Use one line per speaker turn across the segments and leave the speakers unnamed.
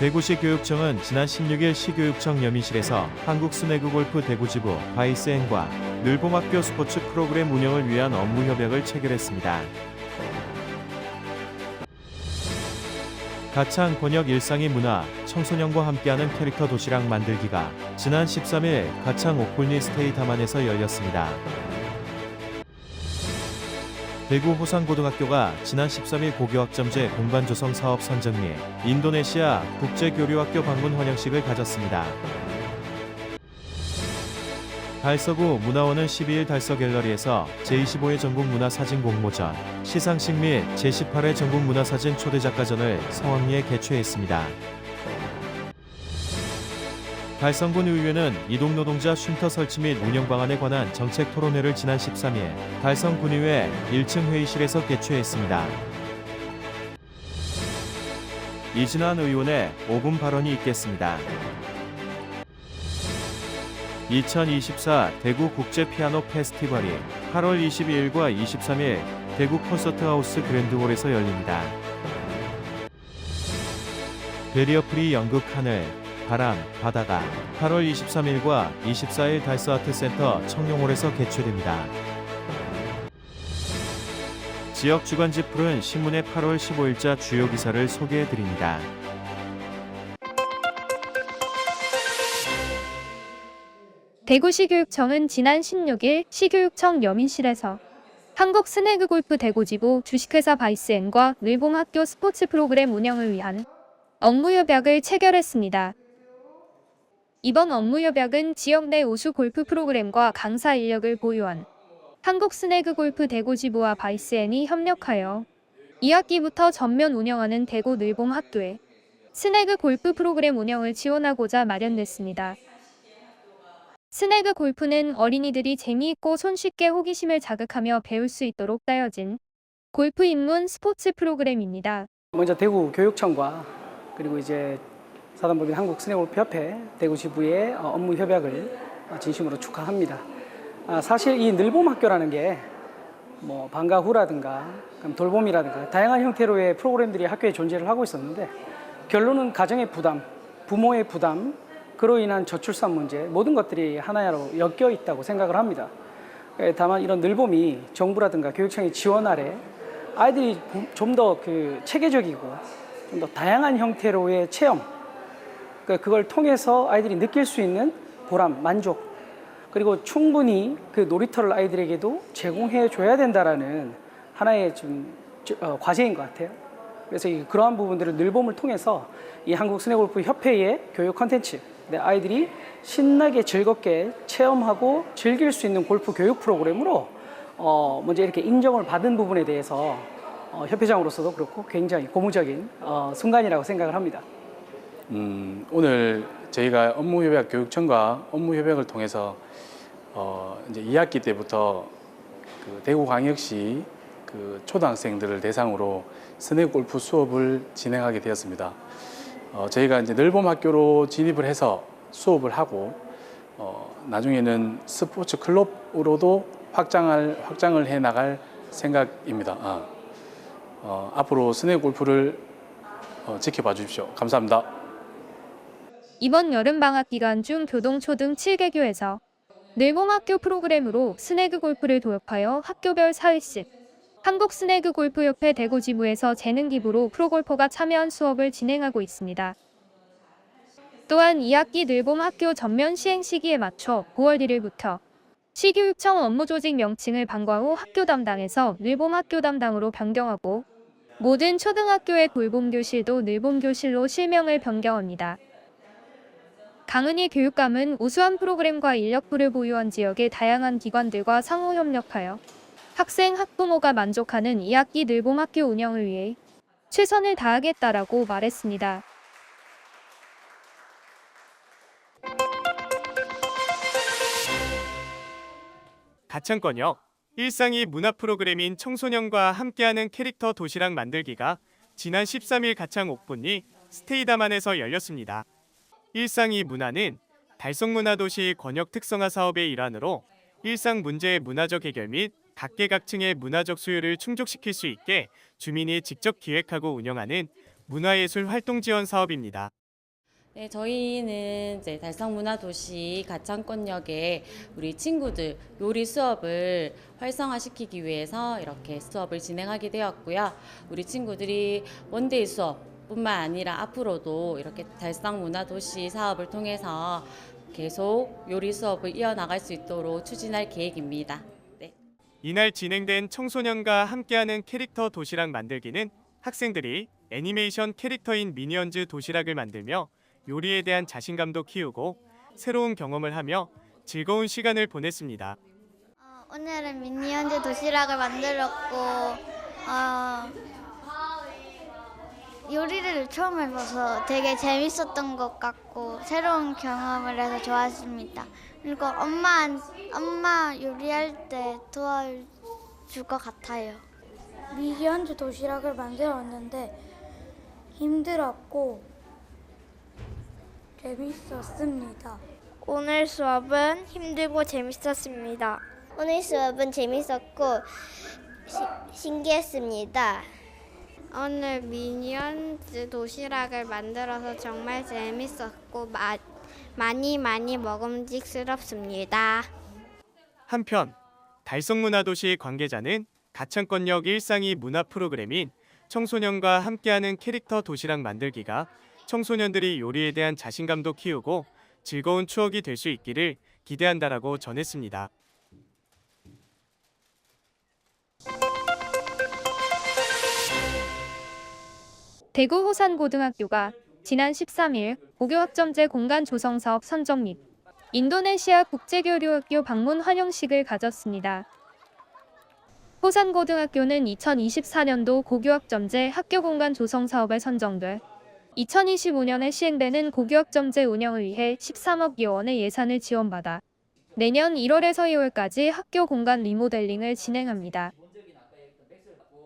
대구시 교육청은 지난 16일 시교육청 여민실에서 한국스네그골프 대구지부 바이스앤과 늘봄학교 스포츠 프로그램 운영을 위한 업무 협약을 체결했습니다. 가창, 번역, 일상의 문화, 청소년과 함께하는 캐릭터 도시락 만들기가 지난 13일 가창 옥불리 스테이 다만에서 열렸습니다. 대구 호산고등학교가 지난 13일 고교학점제 공간 조성 사업 선정 및 인도네시아 국제교류학교 방문 환영식을 가졌습니다. 달서구 문화원은 12일 달서 갤러리에서 제25회 전국 문화사진 공모전, 시상식 및 제18회 전국 문화사진 초대작가전을 성황리에 개최했습니다. 달성군 의회는 이동노동자 쉼터 설치 및 운영 방안에 관한 정책 토론회를 지난 13일 달성군의회 1층 회의실에서 개최했습니다. 이진환 의원의 5분 발언이 있겠습니다. 2024 대구 국제 피아노 페스티벌이 8월 22일과 23일 대구 콘서트하우스 그랜드홀에서 열립니다. 베리어 프리 연극 하늘, 바람, 바다가 8월 23일과 24일 달서아트센터 청룡홀에서 개최됩니다. 지역 주간지 풀은 신문의 8월 15일자 주요 기사를 소개해드립니다.
대구시 교육청은 지난 16일 시교육청 여민실에서 한국스네그골프 대구지부 주식회사 바이스앤과 늘봄학교 스포츠 프로그램 운영을 위한 업무협약을 체결했습니다. 이번 업무협약은 지역 내 우수 골프 프로그램과 강사 인력을 보유한 한국스네그골프 대구지부와 바이스앤이 협력하여 2학기부터 전면 운영하는 대구 늘봄학교의 스네그 골프 프로그램 운영을 지원하고자 마련됐습니다. 스네그 골프는 어린이들이 재미있고 손쉽게 호기심을 자극하며 배울 수 있도록 짜여진 골프 입문 스포츠 프로그램입니다.
먼저 대구 교육청과 그리고 이제 사단법인 한국스네그골프협회 대구지부의 업무 협약을 진심으로 축하합니다. 사실 이 늘봄학교라는 게 뭐 방과 후라든가 돌봄이라든가 다양한 형태로의 프로그램들이 학교에 존재를 하고 있었는데 결론은 가정의 부담, 부모의 부담, 그로 인한 저출산 문제 모든 것들이 하나로 엮여 있다고 생각을 합니다. 다만 이런 늘봄이 정부라든가 교육청의 지원 아래 아이들이 좀 더 체계적이고 좀 더 다양한 형태로의 체험, 그걸 통해서 아이들이 느낄 수 있는 보람, 만족, 그리고 충분히 그 놀이터를 아이들에게도 제공해 줘야 된다라는 하나의 좀 과제인 것 같아요. 그래서 그러한 부분들을 늘봄을 통해서 이 한국스네그골프협회의 교육 컨텐츠, 아이들이 신나게 즐겁게 체험하고 즐길 수 있는 골프 교육 프로그램으로 먼저 이렇게 인정을 받은 부분에 대해서 협회장으로서도 그렇고 굉장히 고무적인 순간이라고 생각을 합니다.
오늘 저희가 업무협약 교육청과 업무협약을 통해서 이제 2학기 때부터 대구광역시 초등학생들을 대상으로 스네그 골프 수업을 진행하게 되었습니다. 저희가 이제 늘봄학교로 진입을 해서 수업을 하고 나중에는 스포츠 클럽으로도 확장을 해 나갈 생각입니다. 앞으로 스네그 골프를 지켜봐 주십시오. 감사합니다.
이번 여름방학 기간 중 교동 초등 7개교에서 늘봄학교 프로그램으로 스네그 골프를 도입하여 학교별 4회씩 한국스네그골프협회 대구지부에서 재능기부로 프로골퍼가 참여한 수업을 진행하고 있습니다. 또한 2학기 늘봄학교 전면 시행 시기에 맞춰 9월 1일부터 시교육청 업무조직 명칭을 방과 후 학교 담당에서 늘봄학교 담당으로 변경하고 모든 초등학교의 돌봄교실도 늘봄교실로 실명을 변경합니다. 강은희 교육감은 우수한 프로그램과 인력부를 보유한 지역의 다양한 기관들과 상호 협력하여 학생, 학부모가 만족하는 2학기 늘봄학교 운영을 위해 최선을 다하겠다라고 말했습니다.
가창권역 일상이 문화 프로그램인 청소년과 함께하는 캐릭터 도시락 만들기가 지난 13일 가창 옥분리 스테이다만에서 열렸습니다. 일상이 문화는 달성문화도시 권역 특성화 사업의 일환으로 일상 문제의 문화적 해결 및 각계각층의 문화적 수요를 충족시킬 수 있게 주민이 직접 기획하고 운영하는 문화예술 활동 지원 사업입니다.
네, 저희는 이제 달성문화도시 가창권역에 우리 친구들 요리 수업을 활성화시키기 위해서 이렇게 수업을 진행하게 되었고요. 우리 친구들이 원데이 수업뿐만 아니라 앞으로도 이렇게 달성문화도시 사업을 통해서 계속 요리 수업을 이어나갈 수 있도록 추진할 계획입니다. 네.
이날 진행된 청소년과 함께하는 캐릭터 도시락 만들기는 학생들이 애니메이션 캐릭터인 미니언즈 도시락을 만들며 요리에 대한 자신감도 키우고 새로운 경험을 하며 즐거운 시간을 보냈습니다.
오늘은 미니언즈 도시락을 만들었고 요리를 처음 해봐서 되게 재밌었던 것 같고 새로운 경험을 해서 좋았습니다. 그리고 엄마 요리할 때 도와줄 것 같아요.
미니언즈 도시락을 만들었는데 힘들었고 재밌었습니다.
오늘 수업은 힘들고 재밌었습니다. 오늘 수업은 재밌었고 신기했습니다. 오늘 미니언즈 도시락을 만들어서 정말 재밌었고 많이 먹음직스럽습니다.
한편 달성문화도시 관계자는 가창권역 일상이 문화 프로그램인 청소년과 함께하는 캐릭터 도시락 만들기가 청소년들이 요리에 대한 자신감도 키우고 즐거운 추억이 될 수 있기를 기대한다라고 전했습니다.
대구 호산고등학교가 지난 13일 고교학점제 공간 조성 사업 선정 및 인도네시아 국제교류학교 방문 환영식을 가졌습니다. 호산고등학교는 2024년도 고교학점제 학교 공간 조성 사업에 선정돼 2025년에 시행되는 고교학점제 운영을 위해 13억 원의 예산을 지원받아 내년 1월에서 2월까지 학교 공간 리모델링을 진행합니다.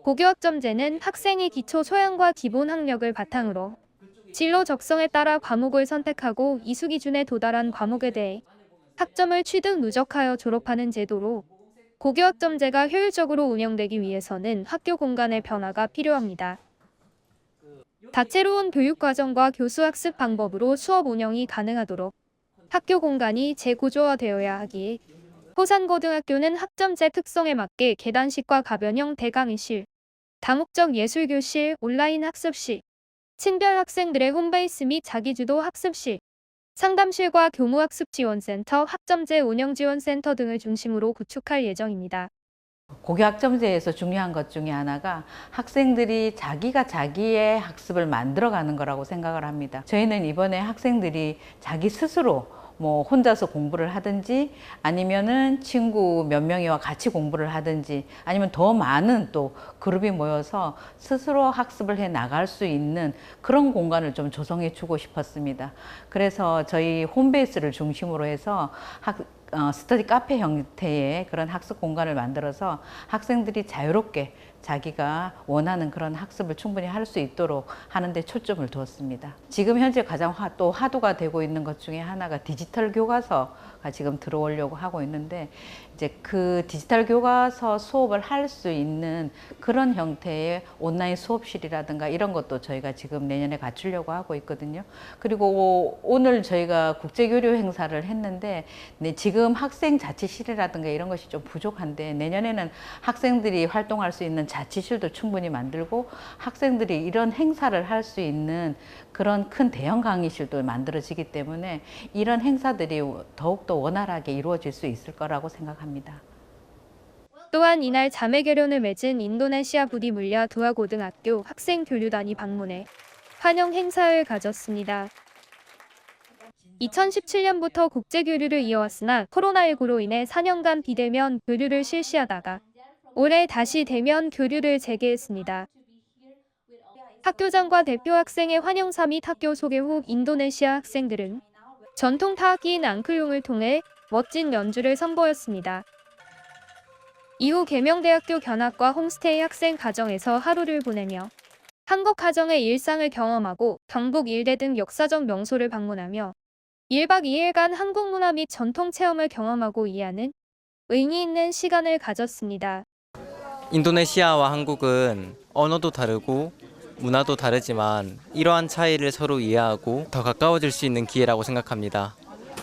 고교학점제는 학생이 기초 소양과 기본 학력을 바탕으로 진로 적성에 따라 과목을 선택하고 이수 기준에 도달한 과목에 대해 학점을 취득 누적하여 졸업하는 제도로 고교학점제가 효율적으로 운영되기 위해서는 학교 공간의 변화가 필요합니다. 다채로운 교육과정과 교수학습 방법으로 수업 운영이 가능하도록 학교 공간이 재구조화되어야 하기에 호산고등학교는 학점제 특성에 맞게 계단식과 가변형 대강의실, 다목적 예술교실, 온라인 학습실, 층별 학생들의 홈베이스 및 자기주도 학습실, 상담실과 교무학습지원센터, 학점제 운영지원센터 등을 중심으로 구축할 예정입니다.
고교학점제에서 중요한 것 중에 하나가 학생들이 자기가 자기의 학습을 만들어가는 거라고 생각을 합니다. 저희는 이번에 학생들이 자기 스스로 혼자서 공부를 하든지 아니면은 친구 몇 명이와 같이 공부를 하든지 아니면 더 많은 또 그룹이 모여서 스스로 학습을 해 나갈 수 있는 그런 공간을 좀 조성해 주고 싶었습니다. 그래서 저희 홈베이스를 중심으로 해서 스터디 카페 형태의 그런 학습 공간을 만들어서 학생들이 자유롭게 자기가 원하는 그런 학습을 충분히 할 수 있도록 하는 데 초점을 두었습니다. 지금 현재 가장 또 화두가 되고 있는 것 중에 하나가 디지털 교과서가 지금 들어오려고 하고 있는데 이제 그 디지털 교과서 수업을 할 수 있는 그런 형태의 온라인 수업실이라든가 이런 것도 저희가 지금 내년에 갖추려고 하고 있거든요. 그리고 오늘 저희가 국제교류 행사를 했는데 지금 학생 자치실이라든가 이런 것이 좀 부족한데 내년에는 학생들이 활동할 수 있는 자치실도 충분히 만들고 학생들이 이런 행사를 할 수 있는 그런 큰 대형 강의실도 만들어지기 때문에 이런 행사들이 더욱더 원활하게 이루어질 수 있을 거라고 생각합니다.
또한 이날 자매결연을 맺은 인도네시아 부디물야 두아고등학교 학생교류단이 방문해 환영 행사를 가졌습니다. 2017년부터 국제교류를 이어왔으나 코로나19로 인해 4년간 비대면 교류를 실시하다가 올해 다시 대면 교류를 재개했습니다. 학교장과 대표 학생의 환영사 및 학교 소개 후 인도네시아 학생들은 전통 타악기인 앙클용을 통해 멋진 연주를 선보였습니다. 이후 계명대학교 견학과 홈스테이 학생 가정에서 하루를 보내며 한국 가정의 일상을 경험하고 경북 일대 등 역사적 명소를 방문하며 1박 2일간 한국 문화 및 전통 체험을 경험하고 이해하는 의미 있는 시간을 가졌습니다.
인도네시아와 한국은 언어도 다르고 문화도 다르지만 이러한 차이를 서로 이해하고 더 가까워질 수 있는 기회라고 생각합니다.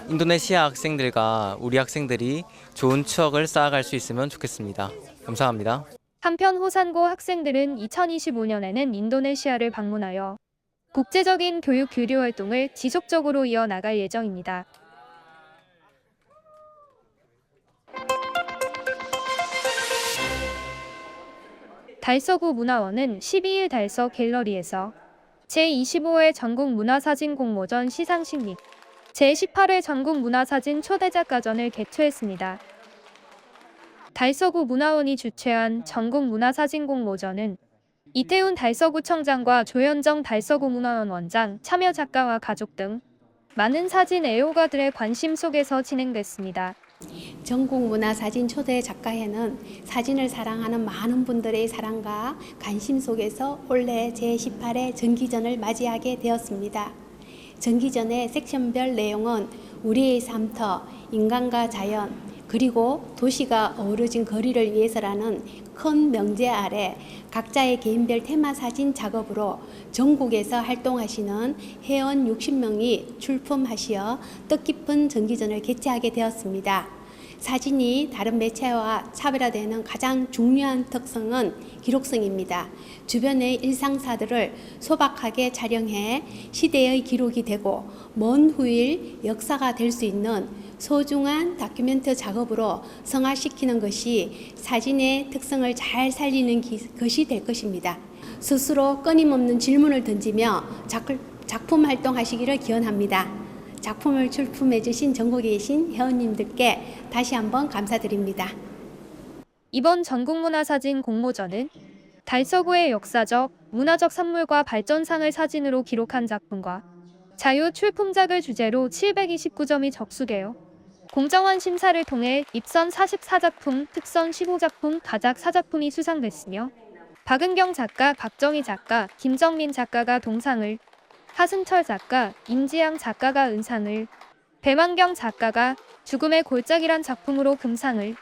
인도네시아 학생들과 우리 학생들이 좋은 추억을 쌓아갈 수 있으면 좋겠습니다. 감사합니다.
한편 호산고 학생들은 2025년에는 인도네시아를 방문하여 국제적인 교육 교류 활동을 지속적으로 이어나갈 예정입니다. 달서구 문화원은 12일 달서 갤러리에서 제25회 전국 문화사진 공모전 시상식 및 제18회 전국 문화사진 초대작가전을 개최했습니다. 달서구 문화원이 주최한 전국 문화사진 공모전은 이태훈 달서구청장과 조현정 달서구 문화원 원장, 참여 작가와 가족 등 많은 사진 애호가들의 관심 속에서 진행됐습니다.
전국 문화사진 초대 작가회는 사진을 사랑하는 많은 분들의 사랑과 관심 속에서 올해 제18회 정기전을 맞이하게 되었습니다. 정기전의 섹션별 내용은 우리의 삶터, 인간과 자연, 그리고 도시가 어우러진 거리를 위해서라는 큰 명제 아래 각자의 개인별 테마 사진 작업으로 전국에서 활동하시는 회원 60명이 출품하시어 뜻깊은 정기전을 개최하게 되었습니다. 사진이 다른 매체와 차별화되는 가장 중요한 특성은 기록성입니다. 주변의 일상사들을 소박하게 촬영해 시대의 기록이 되고 먼 후일 역사가 될 수 있는 소중한 다큐멘터 작업으로 성화시키는 것이 사진의 특성을 잘 살리는 것이 될 것입니다. 스스로 끊임없는 질문을 던지며 작품 활동하시기를 기원합니다. 작품을 출품해 주신 전국에 계신 회원님들께 다시 한번 감사드립니다.
이번 전국문화사진 공모전은 달서구의 역사적, 문화적 산물과 발전상을 사진으로 기록한 작품과 자유 출품작을 주제로 729점이 접수되어 공정한 심사를 통해 입선 44작품, 특선 15작품, 다작 4작품이 수상됐으며 박은경 작가, 박정희 작가, 김정민 작가가 동상을, 하승철 작가, 임지양 작가가 은상을, 배만경 작가가 죽음의 골짜기란 작품으로 금상을,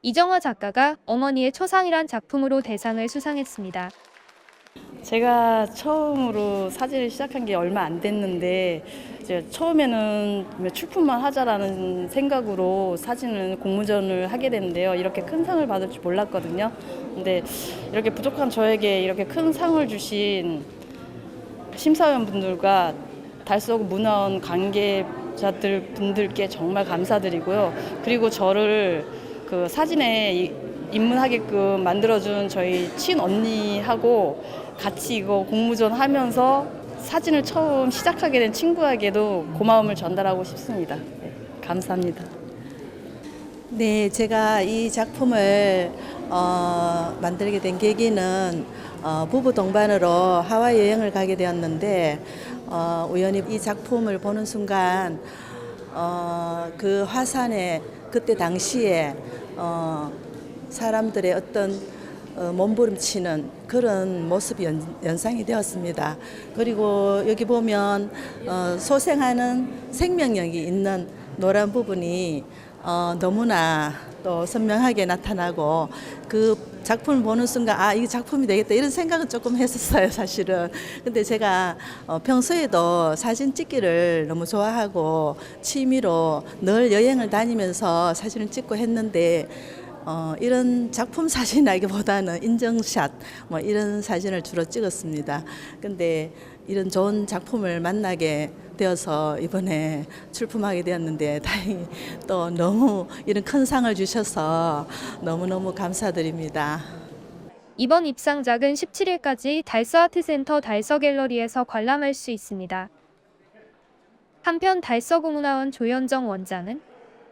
이정화 작가가 어머니의 초상이란 작품으로 대상을 수상했습니다.
제가 처음으로 사진을 시작한 게 얼마 안 됐는데 이제 처음에는 출품만 하자라는 생각으로 사진을 공모전을 하게 됐는데요. 이렇게 큰 상을 받을 줄 몰랐거든요. 근데 이렇게 부족한 저에게 이렇게 큰 상을 주신 심사위원분들과 달서구 문화원 관계자들 분들께 정말 감사드리고요. 그리고 저를 그 사진에 입문하게끔 만들어준 저희 친언니하고 같이 이거 공모전 하면서 사진을 처음 시작하게 된 친구에게도 고마움을 전달하고 싶습니다. 네, 감사합니다.
네, 제가 이 작품을 만들게 된 계기는 부부 동반으로 하와이 여행을 가게 되었는데 우연히 이 작품을 보는 순간 그 화산에 그때 당시에 사람들의 어떤 몸부림치는 그런 모습이 연상이 되었습니다. 그리고 여기 보면 소생하는 생명력이 있는 노란 부분이 너무나 또 선명하게 나타나고 그 작품을 보는 순간 아, 이 작품이 되겠다 이런 생각은 조금 했었어요, 사실은. 근데 제가 평소에도 사진 찍기를 너무 좋아하고 취미로 늘 여행을 다니면서 사진을 찍고 했는데 이런 작품 사진이라기보다는 인증샷 뭐 이런 사진을 주로 찍었습니다. 근데 이런 좋은 작품을 만나게 되어서 이번에 출품하게 되었는데 다행히 또 너무 이런 큰 상을 주셔서 너무너무 감사드립니다.
이번 입상작은 17일까지 달서아트센터 달서갤러리에서 관람할 수 있습니다. 한편 달서구 문화원 조현정 원장은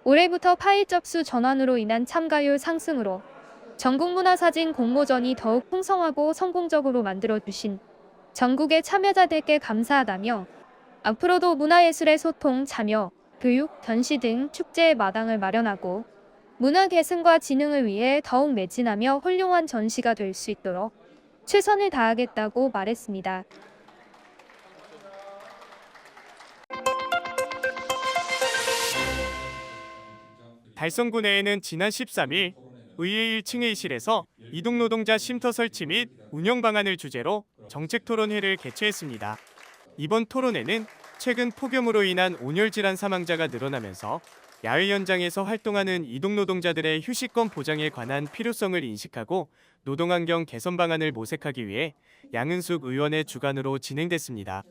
올해부터 파일 접수 전환으로 인한 참가율 상승으로 전국문화사진 공모전이 더욱 풍성하고 성공적으로 만들어주신 전국의 참여자들께 감사하다며 앞으로도 문화예술의 소통, 참여, 교육, 전시 등 축제의 마당을 마련하고 문화 계승과 진흥을 위해 더욱 매진하며 훌륭한 전시가 될 수 있도록 최선을 다하겠다고 말했습니다.
달성구 내에는 지난 13일 의회 1층 회의실에서 이동노동자 쉼터 설치 및 운영 방안을 주제로 정책토론회를 개최했습니다. 이번 토론회는 최근 폭염으로 인한 온열 질환 사망자가 늘어나면서 야외 현장에서 활동하는 이동노동자들의 휴식권 보장에 관한 필요성을 인식하고 노동환경 개선 방안을 모색하기 위해 양은숙 의원의 주관으로 진행됐습니다.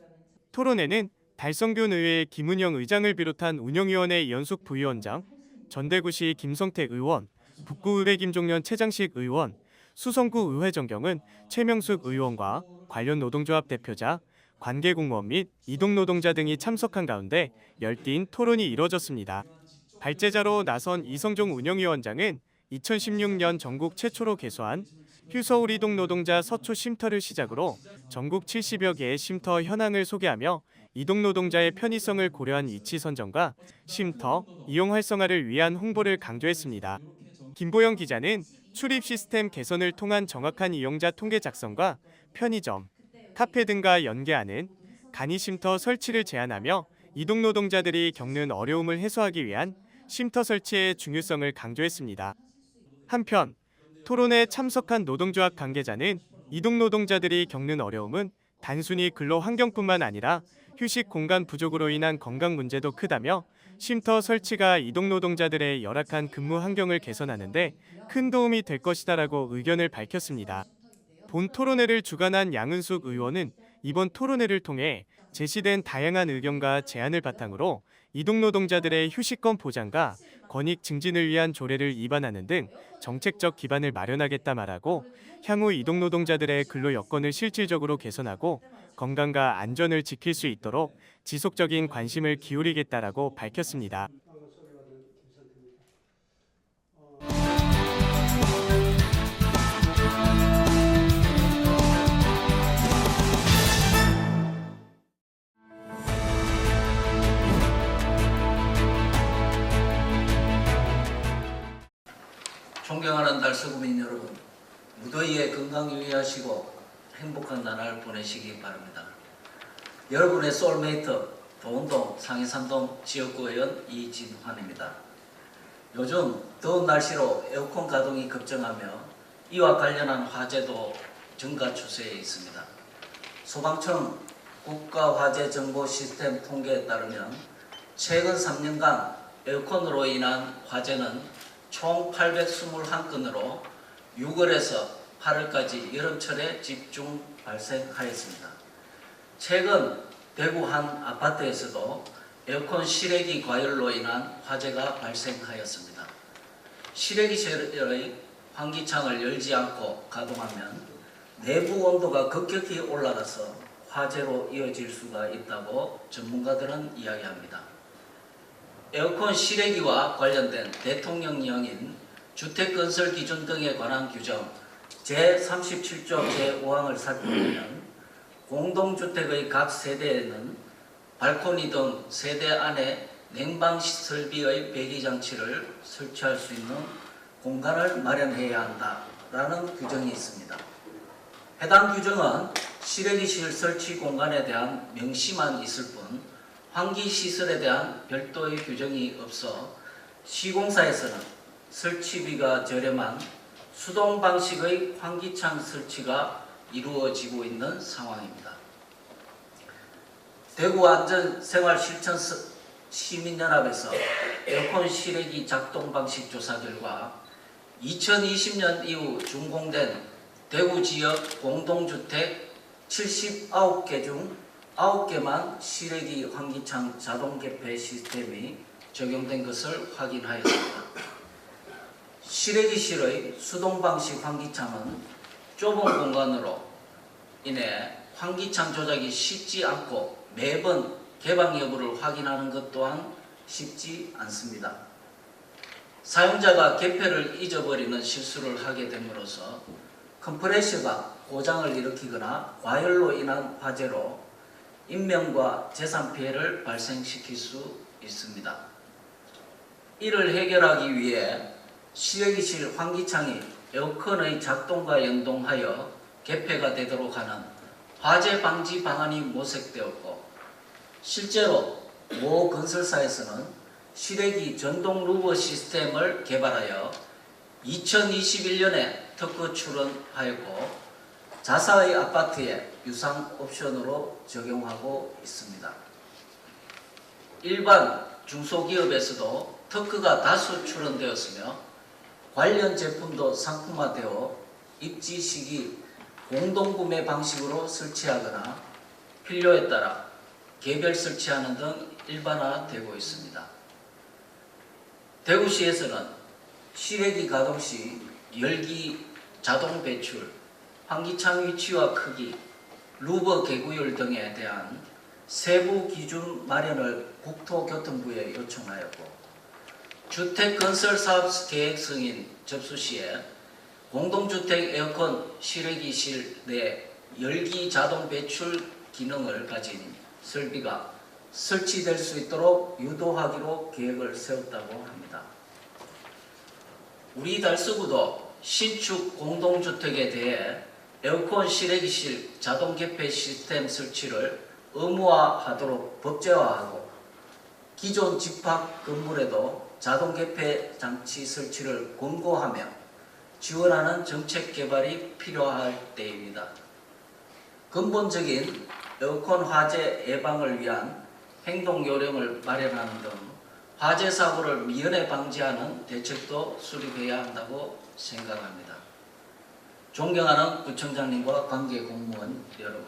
토론회는 달성균 의회 김은영 의장을 비롯한 운영위원회 이현숙 부위원장, 전대구시 김성택 의원, 북구의회 김종련 최장식 의원, 수성구 의회 정경은 최명숙 의원과 관련 노동조합 대표자, 관계공무원 및 이동노동자 등이 참석한 가운데 열띤 토론이 이뤄졌습니다. 발제자로 나선 이성종 운영위원장은 2016년 전국 최초로 개소한 휴서울 이동노동자 서초 쉼터를 시작으로 전국 70여 개의 쉼터 현황을 소개하며 이동노동자의 편의성을 고려한 위치 선정과 쉼터 이용 활성화를 위한 홍보를 강조했습니다. 김보영 기자는 출입 시스템 개선을 통한 정확한 이용자 통계 작성과 편의점, 카페 등과 연계하는 간이 쉼터 설치를 제안하며 이동노동자들이 겪는 어려움을 해소하기 위한 쉼터 설치의 중요성을 강조했습니다. 한편 토론에 참석한 노동조합 관계자는 이동노동자들이 겪는 어려움은 단순히 근로 환경뿐만 아니라 휴식 공간 부족으로 인한 건강 문제도 크다며 쉼터 설치가 이동노동자들의 열악한 근무 환경을 개선하는 데 큰 도움이 될 것이다라고 의견을 밝혔습니다. 본 토론회를 주관한 양은숙 의원은 이번 토론회를 통해 제시된 다양한 의견과 제안을 바탕으로 이동노동자들의 휴식권 보장과 권익 증진을 위한 조례를 입안하는 등 정책적 기반을 마련하겠다 말하고 향후 이동노동자들의 근로 여건을 실질적으로 개선하고 건강과 안전을 지킬 수 있도록 지속적인 관심을 기울이겠다라고 밝혔습니다.
존경하는 달서구민 여러분, 무더위에 건강 유의하시고 행복한 나날 보내시기 바랍니다. 여러분의 소울메이트 도운동 상해산동 지역구 의원 이진환입니다. 요즘 더운 날씨로 에어컨 가동이 급증하며 이와 관련한 화재도 증가 추세에 있습니다. 소방청 국가화재정보시스템 통계에 따르면 최근 3년간 에어컨으로 인한 화재는 총 821건으로 6월에서 8월까지 여름철에 집중 발생하였습니다. 최근 대구 한 아파트에서도 에어컨 실외기 과열로 인한 화재가 발생하였습니다. 실외기실의 환기창을 열지 않고 가동하면 내부 온도가 급격히 올라가서 화재로 이어질 수가 있다고 전문가들은 이야기합니다. 에어컨 실외기와 관련된 대통령령인 주택건설 기준 등에 관한 규정 제37조 제5항을 살펴보면 공동주택의 각 세대에는 발코니 등 세대 안에 냉방설비의 배기장치를 설치할 수 있는 공간을 마련해야 한다라는 규정이 있습니다. 해당 규정은 실외기실 설치 공간에 대한 명시만 있을 뿐 환기시설에 대한 별도의 규정이 없어 시공사에서는 설치비가 저렴한 수동 방식의 환기창 설치가 이루어지고 있는 상황입니다. 대구안전생활실천시민연합에서 에어컨 실외기 작동 방식 조사 결과 2020년 이후 준공된 대구 지역 공동주택 79개 중 9개만 실외기 환기창 자동 개폐 시스템이 적용된 것을 확인하였습니다. 실외기실의 수동 방식 환기창은 좁은 공간으로 인해 환기창 조작이 쉽지 않고 매번 개방 여부를 확인하는 것 또한 쉽지 않습니다. 사용자가 개폐를 잊어버리는 실수를 하게 됨으로써 컴프레셔가 고장을 일으키거나 과열로 인한 화재로 인명과 재산 피해를 발생시킬 수 있습니다. 이를 해결하기 위해 실외기실 환기창이 에어컨의 작동과 연동하여 개폐가 되도록 하는 화재 방지 방안이 모색되었고 실제로 모 건설사에서는 실외기 전동 루버 시스템을 개발하여 2021년에 특허 출원하였고 자사의 아파트에 유상 옵션으로 적용하고 있습니다. 일반 중소기업에서도 특허가 다수 출원되었으며 관련 제품도 상품화되어 입지 시기 공동구매 방식으로 설치하거나 필요에 따라 개별 설치하는 등 일반화되고 있습니다. 대구시에서는 실외기 가동 시 열기 자동 배출, 환기창 위치와 크기, 루버 개구율 등에 대한 세부 기준 마련을 국토교통부에 요청하였고 주택 건설 사업 계획 승인 접수 시에 공동주택 에어컨 실외기실 내 열기 자동 배출 기능을 가진 설비가 설치될 수 있도록 유도하기로 계획을 세웠다고 합니다. 우리 달서구도 신축 공동주택에 대해 에어컨 실외기실 자동 개폐 시스템 설치를 의무화하도록 법제화하고 기존 집합 건물에도 자동 개폐 장치 설치를 권고하며 지원하는 정책 개발이 필요할 때입니다. 근본적인 에어컨 화재 예방을 위한 행동 요령을 마련하는 등 화재 사고를 미연에 방지하는 대책도 수립해야 한다고 생각합니다. 존경하는 구청장님과 관계 공무원 여러분,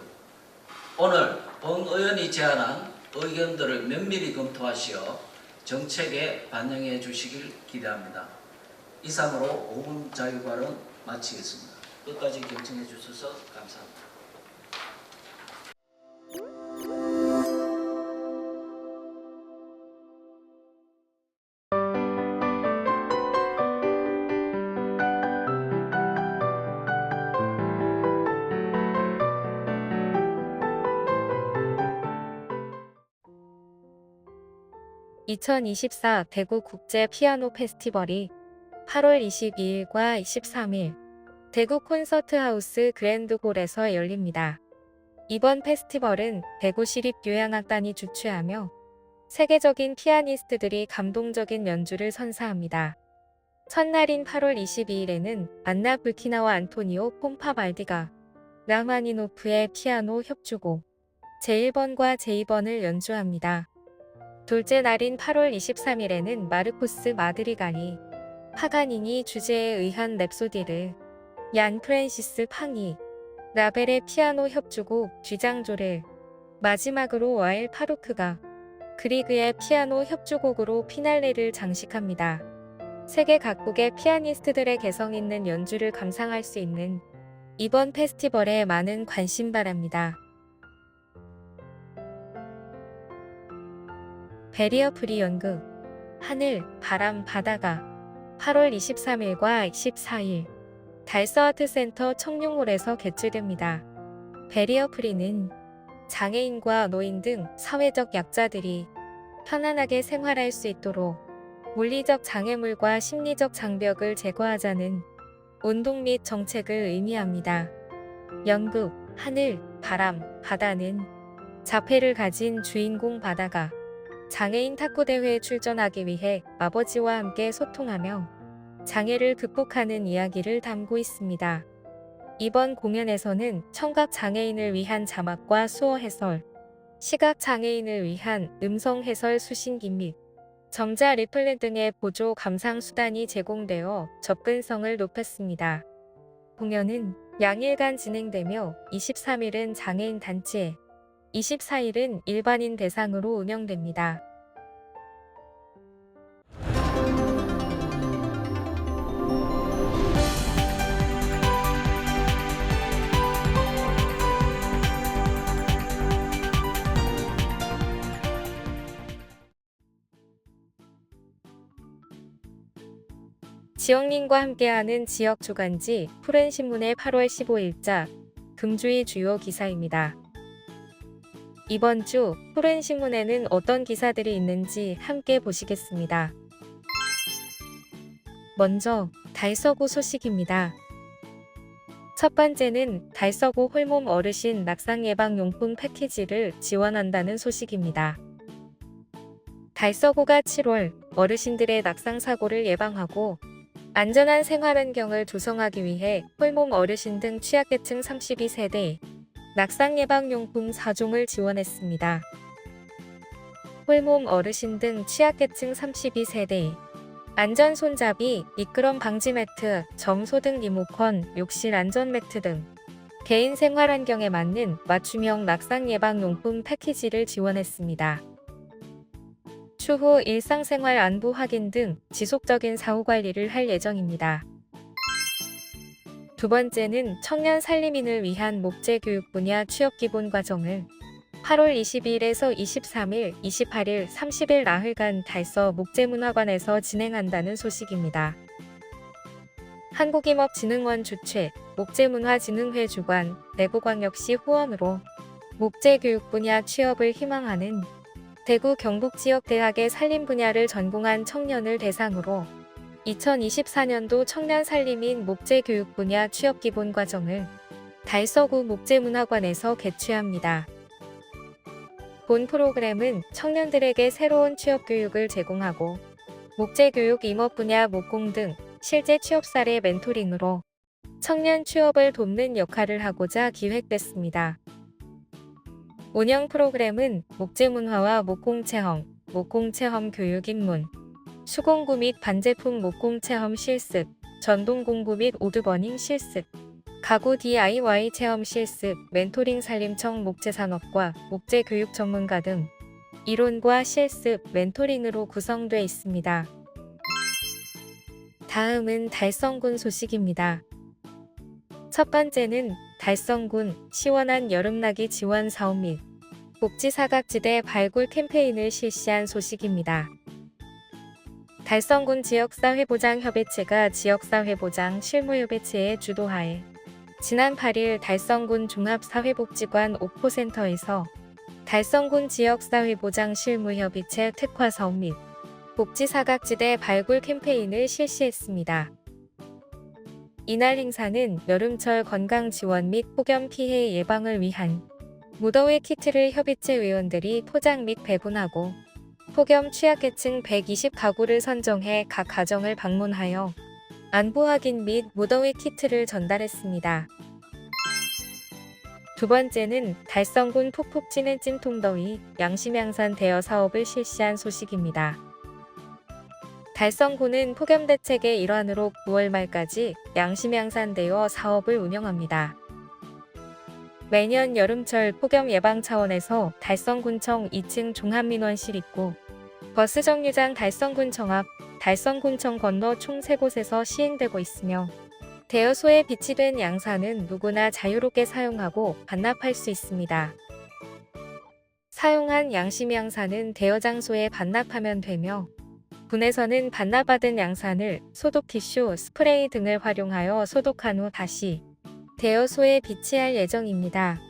오늘 본 의원이 제안한 의견들을 면밀히 검토하시어 정책에 반영해 주시길 기대합니다. 이상으로 5분 자유발언 마치겠습니다. 끝까지 경청해 주셔서 감사합니다.
(2024) 대구 국제 피아노 페스티벌이 8월 22일과 23일 대구 콘서트하우스 그랜드홀에서 열립니다. 이번 페스티벌은 대구시립교향악단이 주최하며 세계적인 피아니스트들이 감동적인 연주를 선사합니다. 첫날인 8월 22일에는 안나 불키나와 안토니오 폼파발디가 라흐마니노프의 피아노 협주곡 제1번과 제2번을 연주합니다. 둘째 날인 8월 23일에는 마르코스 마드리갈이 파가니니 주제에 의한 랩소디를, 얀 프랜시스 팡이 라벨의 피아노 협주곡 쥐장조를, 마지막으로 와일 파루크가 그리그의 피아노 협주곡으로 피날레를 장식합니다. 세계 각국의 피아니스트들의 개성 있는 연주를 감상할 수 있는 이번 페스티벌에 많은 관심 바랍니다. 베리어 프리 연극 하늘, 바람, 바다가 8월 23일과 24일 달서아트센터 청룡홀에서 개최됩니다. 베리어 프리는 장애인과 노인 등 사회적 약자들이 편안하게 생활할 수 있도록 물리적 장애물과 심리적 장벽을 제거하자는 운동 및 정책을 의미합니다. 연극 하늘, 바람, 바다는 자폐를 가진 주인공 바다가 장애인 탁구대회에 출전하기 위해 아버지와 함께 소통하며 장애를 극복하는 이야기를 담고 있습니다. 이번 공연에서는 청각 장애인을 위한 자막과 수어 해설, 시각 장애인을 위한 음성 해설 수신기 및 점자 리플렛 등의 보조 감상 수단이 제공되어 접근성을 높였습니다. 공연은 양일간 진행되며 23일은 장애인 단체, 24일은 일반인 대상으로 운영됩니다. 지역민과 함께하는 지역 주간지 푸른신문의 8월 15일자 금주의 주요 기사입니다. 이번 주 푸른신문에는 어떤 기사들이 있는지 함께 보시겠습니다. 먼저 달서구 소식입니다. 첫 번째는 달서구 홀몸 어르신 낙상 예방 용품 패키지를 지원한다는 소식입니다. 달서구가 7월 어르신들의 낙상 사고를 예방하고 안전한 생활 환경을 조성하기 위해 홀몸 어르신 등 취약계층 32세대에 낙상 예방용품 4종을 지원했습니다. 홀몸 어르신 등 취약계층 32세대에 안전 손잡이, 미끄럼 방지 매트, 점소등 리모컨, 욕실 안전 매트 등 개인 생활 환경에 맞는 맞춤형 낙상 예방용품 패키지를 지원했습니다. 추후 일상생활 안부 확인 등 지속적인 사후 관리를 할 예정입니다. 두 번째는 청년 살림인을 위한 목재 교육 분야 취업 기본 과정을 8월 22일에서 23일, 28일, 30일 나흘간 달서 목재문화관에서 진행한다는 소식입니다. 한국임업진흥원 주최, 목재문화진흥회 주관, 대구광역시 후원으로 목재 교육 분야 취업을 희망하는 대구 경북지역대학의 산림 분야를 전공한 청년을 대상으로 2024년도 청년 살림인 목재 교육 분야 취업 기본 과정을 달서구 목재문화관에서 개최합니다. 본 프로그램은 청년들에게 새로운 취업 교육을 제공하고 목재 교육 임업 분야 목공 등 실제 취업 사례 멘토링으로 청년 취업을 돕는 역할을 하고자 기획됐습니다. 운영 프로그램은 목재문화와 목공체험, 목공체험 교육 입문, 수공구 및 반제품 목공체험 실습, 전동공구 및 오드버닝 실습, 가구 DIY 체험 실습, 멘토링 산림청 목재산업과 목재교육 전문가 등 이론과 실습, 멘토링으로 구성되어 있습니다. 다음은 달성군 소식입니다. 첫 번째는 달성군 시원한 여름나기 지원 사업 및 복지사각지대 발굴 캠페인을 실시한 소식입니다. 달성군 지역사회보장협의체가 지역사회보장 실무협의체의 주도하에 지난 8일 달성군 종합사회복지관 옥포센터에서 달성군 지역사회보장 실무협의체 특화사업 및 복지사각지대 발굴 캠페인을 실시했습니다. 이날 행사는 여름철 건강 지원 및 폭염 피해 예방을 위한 무더위 키트를 협의체 의원들이 포장 및 배분하고 폭염 취약계층 120가구를 선정해 각 가정을 방문하여 안부 확인 및 무더위 키트를 전달했습니다. 두 번째는 달성군 푹푹 찌는 찜통더위 양심양산 대여 사업을 실시한 소식입니다. 달성군은 폭염 대책의 일환으로 9월 말까지 양심양산 대여 사업을 운영합니다. 매년 여름철 폭염 예방 차원에서 달성군청 2층 종합민원실 입구, 버스 정류장 달성군청 앞, 달성군청 건너 총 3곳에서 시행되고 있으며 대여소에 비치된 양산은 누구나 자유롭게 사용하고 반납할 수 있습니다. 사용한 양심양산은 대여 장소에 반납하면 되며 군에서는 반납받은 양산을 소독 티슈, 스프레이 등을 활용하여 소독한 후 다시 대여소에 비치할 예정입니다.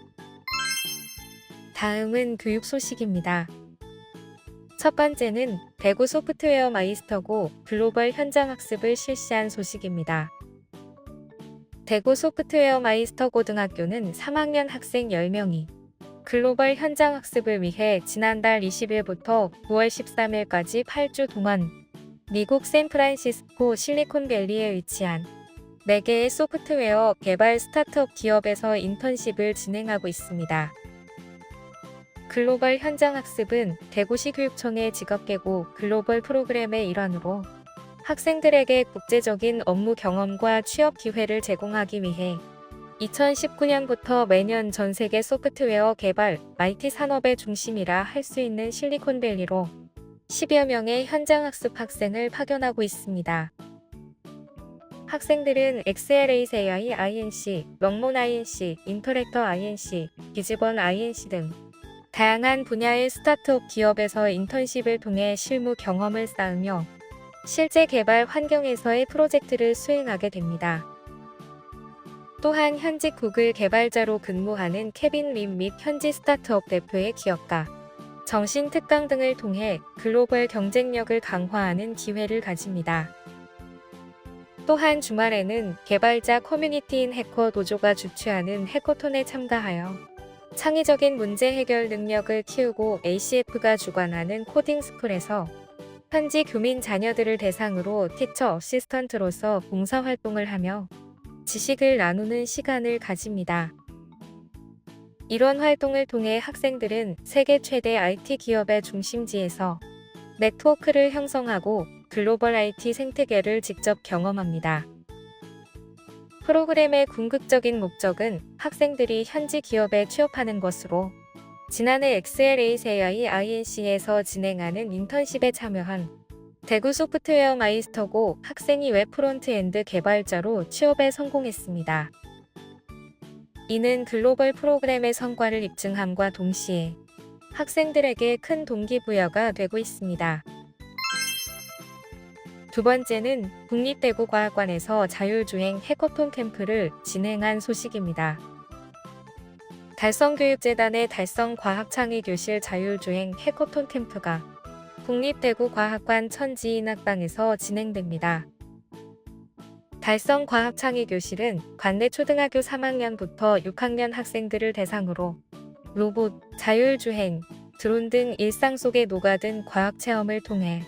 다음은 교육 소식입니다. 첫 번째는 대구 소프트웨어 마이스터고 글로벌 현장 학습을 실시한 소식입니다. 대구 소프트웨어 마이스터 고등학교는 3학년 학생 10명이 글로벌 현장 학습을 위해 지난달 20일부터 9월 13일까지 8주 동안 미국 샌프란시스코 실리콘밸리에 위치한 4개의 소프트웨어 개발 스타트업 기업에서 인턴십을 진행하고 있습니다. 글로벌 현장 학습은 대구시 교육청의 직업계고 글로벌 프로그램의 일환으로 학생들에게 국제적인 업무 경험과 취업 기회를 제공하기 위해 2019년부터 매년 전 세계 소프트웨어 개발, IT 산업의 중심이라 할 수 있는 실리콘밸리로 10여 명의 현장학습 학생을 파견하고 있습니다. 학생들은 엑셀에이스 AI INC, 럭몬 INC, 인터랙터 INC, 기즈번 INC 등 다양한 분야의 스타트업 기업에서 인턴십을 통해 실무 경험을 쌓으며 실제 개발 환경에서의 프로젝트를 수행하게 됩니다. 또한 현직 구글 개발자로 근무하는 케빈 림 및 현지 스타트업 대표의 기업가, 정신 특강 등을 통해 글로벌 경쟁력을 강화하는 기회를 가집니다. 또한 주말에는 개발자 커뮤니티인 해커 도조가 주최하는 해커톤에 참가하여 창의적인 문제 해결 능력을 키우고 ACF가 주관하는 코딩 스쿨에서 현지 교민 자녀들을 대상으로 티처 어시스턴트로서 봉사활동을 하며 지식을 나누는 시간을 가집니다. 이런 활동을 통해 학생들은 세계 최대 IT 기업의 중심지에서 네트워크를 형성하고 글로벌 IT 생태계를 직접 경험합니다. 프로그램의 궁극적인 목적은 학생들이 현지 기업에 취업하는 것으로 지난해 XLA INC에서 진행하는 인턴십에 참여한 대구 소프트웨어 마이스터고 학생이 웹 프론트엔드 개발자로 취업에 성공했습니다. 이는 글로벌 프로그램의 성과를 입증함과 동시에 학생들에게 큰 동기부여가 되고 있습니다. 두 번째는 국립대구과학관에서 자율주행 해커톤 캠프를 진행한 소식입니다. 달성교육재단의 달성과학창의교실 자율주행 해커톤 캠프가 국립대구과학관 천지인학방에서 진행됩니다. 달성과학창의교실은 관내 초등학교 3학년부터 6학년 학생들을 대상으로 로봇, 자율주행, 드론 등 일상 속에 녹아든 과학체험을 통해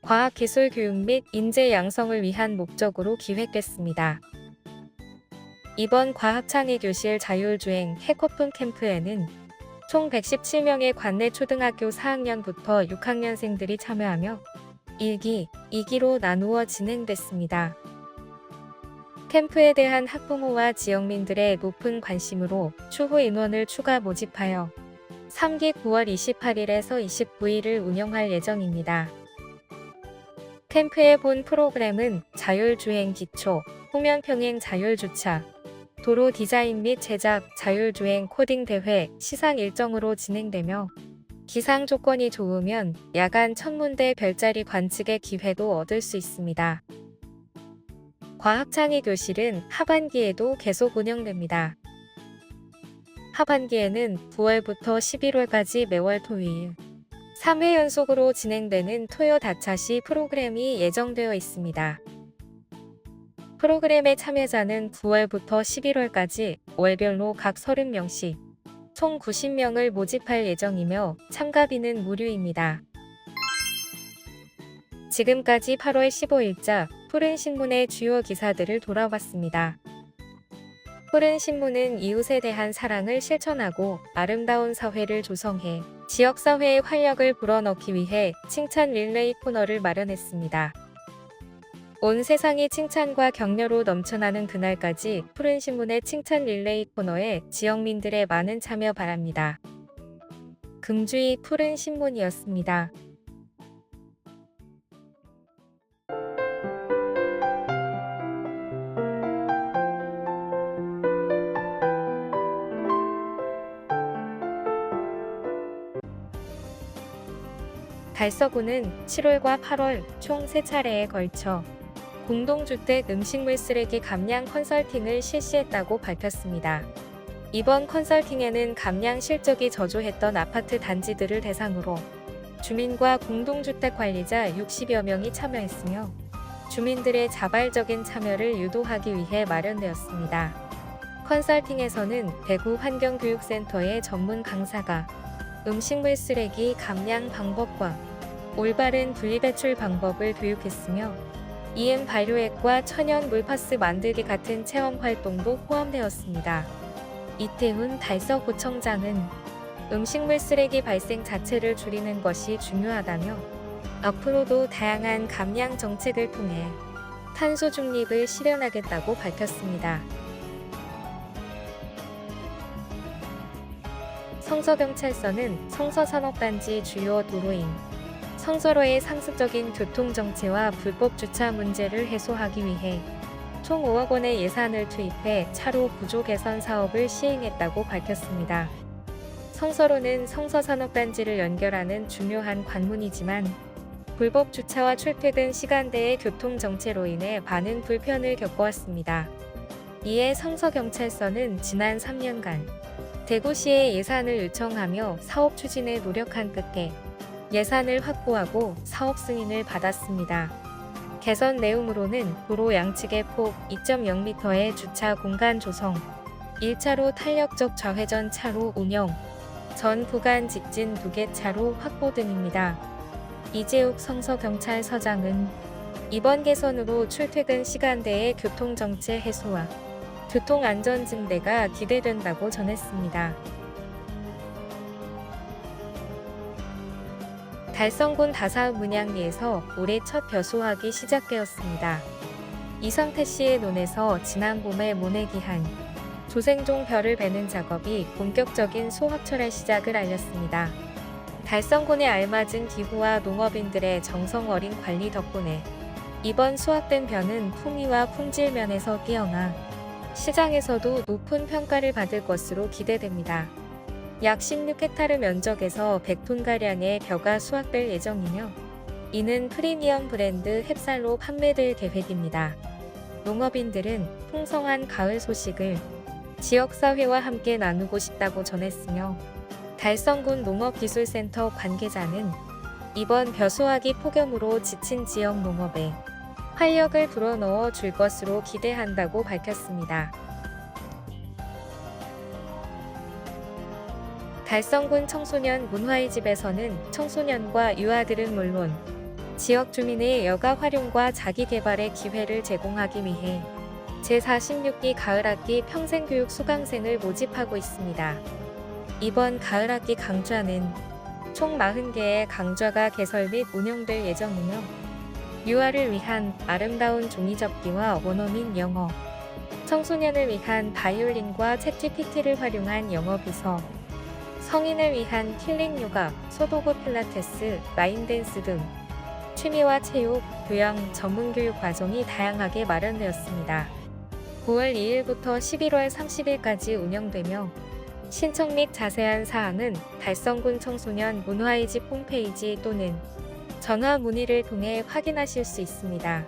과학기술 교육 및 인재 양성을 위한 목적으로 기획됐습니다. 이번 과학창의교실 자율주행 해커톤 캠프에는 총 117명의 관내 초등학교 4학년부터 6학년생들이 참여하며 1기, 2기로 나누어 진행됐습니다. 캠프에 대한 학부모와 지역민들의 높은 관심으로 추후 인원을 추가 모집하여 3기 9월 28일에서 29일을 운영할 예정입니다. 캠프의 본 프로그램은 자율주행 기초, 후면평행 자율주차, 도로 디자인 및 제작, 자율주행 코딩 대회, 시상 일정으로 진행되며 기상 조건이 좋으면 야간 천문대 별자리 관측의 기회도 얻을 수 있습니다. 과학창의교실은 하반기에도 계속 운영됩니다. 하반기에는 9월부터 11월까지 매월 토요일 3회 연속으로 진행되는 토요 다차시 프로그램이 예정되어 있습니다. 프로그램의 참여자는 9월부터 11월까지 월별로 각 30명씩 총 90명을 모집할 예정이며 참가비는 무료입니다. 지금까지 8월 15일자 푸른신문의 주요 기사들을 돌아봤습니다. 푸른신문은 이웃에 대한 사랑을 실천하고 아름다운 사회를 조성해 지역사회의 활력을 불어넣기 위해 칭찬 릴레이 코너를 마련했습니다. 온 세상이 칭찬과 격려로 넘쳐나는 그날까지 푸른신문의 칭찬 릴레이 코너에 지역민들의 많은 참여 바랍니다. 금주의 푸른신문이었습니다. 달서구는 7월과 8월 총 3차례에 걸쳐 공동주택 음식물 쓰레기 감량 컨설팅을 실시했다고 밝혔습니다. 이번 컨설팅에는 감량 실적이 저조했던 아파트 단지들을 대상으로 주민과 공동주택 관리자 60여 명이 참여했으며 주민들의 자발적인 참여를 유도하기 위해 마련되었습니다. 컨설팅에서는 대구 환경교육센터의 전문 강사가 음식물 쓰레기 감량 방법과 올바른 분리배출 방법을 교육했으며 EM 발효액과 천연 물파스 만들기 같은 체험 활동도 포함되었습니다. 이태훈 달서구청장은 음식물 쓰레기 발생 자체를 줄이는 것이 중요하다며 앞으로도 다양한 감량 정책을 통해 탄소 중립을 실현하겠다고 밝혔습니다. 성서경찰서는 성서산업단지 주요 도로인 성서로의 상습적인 교통정체와 불법 주차 문제를 해소하기 위해 총 5억 원의 예산을 투입해 차로 구조 개선 사업을 시행했다고 밝혔습니다. 성서로는 성서산업단지를 연결하는 중요한 관문이지만 불법 주차와 출퇴근 시간대의 교통정체로 인해 많은 불편을 겪어왔습니다. 이에 성서경찰서는 지난 3년간 대구시에 예산을 요청하며 사업 추진에 노력한 끝에 예산을 확보하고 사업 승인을 받았습니다. 개선 내용으로는 도로 양측의 폭 2.0m의 주차 공간 조성, 1차로 탄력적 좌회전 차로 운영, 전 구간 직진 2개 차로 확보 등입니다. 이재욱 성서경찰서장은 이번 개선으로 출퇴근 시간대의 교통정체 해소와 교통안전 증대가 기대된다고 전했습니다. 달성군 다사읍 문양리에서 올해 첫 벼수학이 시작되었습니다. 이성태 씨의 논에서 지난 봄에 모내기한 조생종 벼를 베는 작업이 본격적인 수확철의 시작을 알렸습니다. 달성군에 알맞은 기후와 농업인들의 정성 어린 관리 덕분에 이번 수확된 벼는 풍미와 품질 면에서 뛰어나 시장에서도 높은 평가를 받을 것으로 기대됩니다. 약 16헥타르 면적에서 100톤가량의 벼가 수확될 예정이며 이는 프리미엄 브랜드 햅쌀로 판매될 계획입니다. 농업인들은 풍성한 가을 소식을 지역사회와 함께 나누고 싶다고 전했으며 달성군 농업기술센터 관계자는 이번 벼수확이 폭염으로 지친 지역 농업에 활력을 불어넣어 줄 것으로 기대한다고 밝혔습니다. 달성군 청소년 문화의 집에서는 청소년과 유아들은 물론 지역 주민의 여가 활용과 자기 개발의 기회를 제공하기 위해 제46기 가을학기 평생교육 수강생을 모집하고 있습니다. 이번 가을학기 강좌는 총 40개의 강좌가 개설 및 운영될 예정이며 유아를 위한 아름다운 종이접기와 원어민 영어, 청소년을 위한 바이올린과 챗GPT를 활용한 영어 비서, 성인을 위한 힐링 요가, 소도구 필라테스, 라인댄스 등 취미와 체육, 교양, 전문교육 과정이 다양하게 마련되었습니다. 9월 2일부터 11월 30일까지 운영되며 신청 및 자세한 사항은 달성군 청소년 문화의 집 홈페이지 또는 전화 문의를 통해 확인하실 수 있습니다.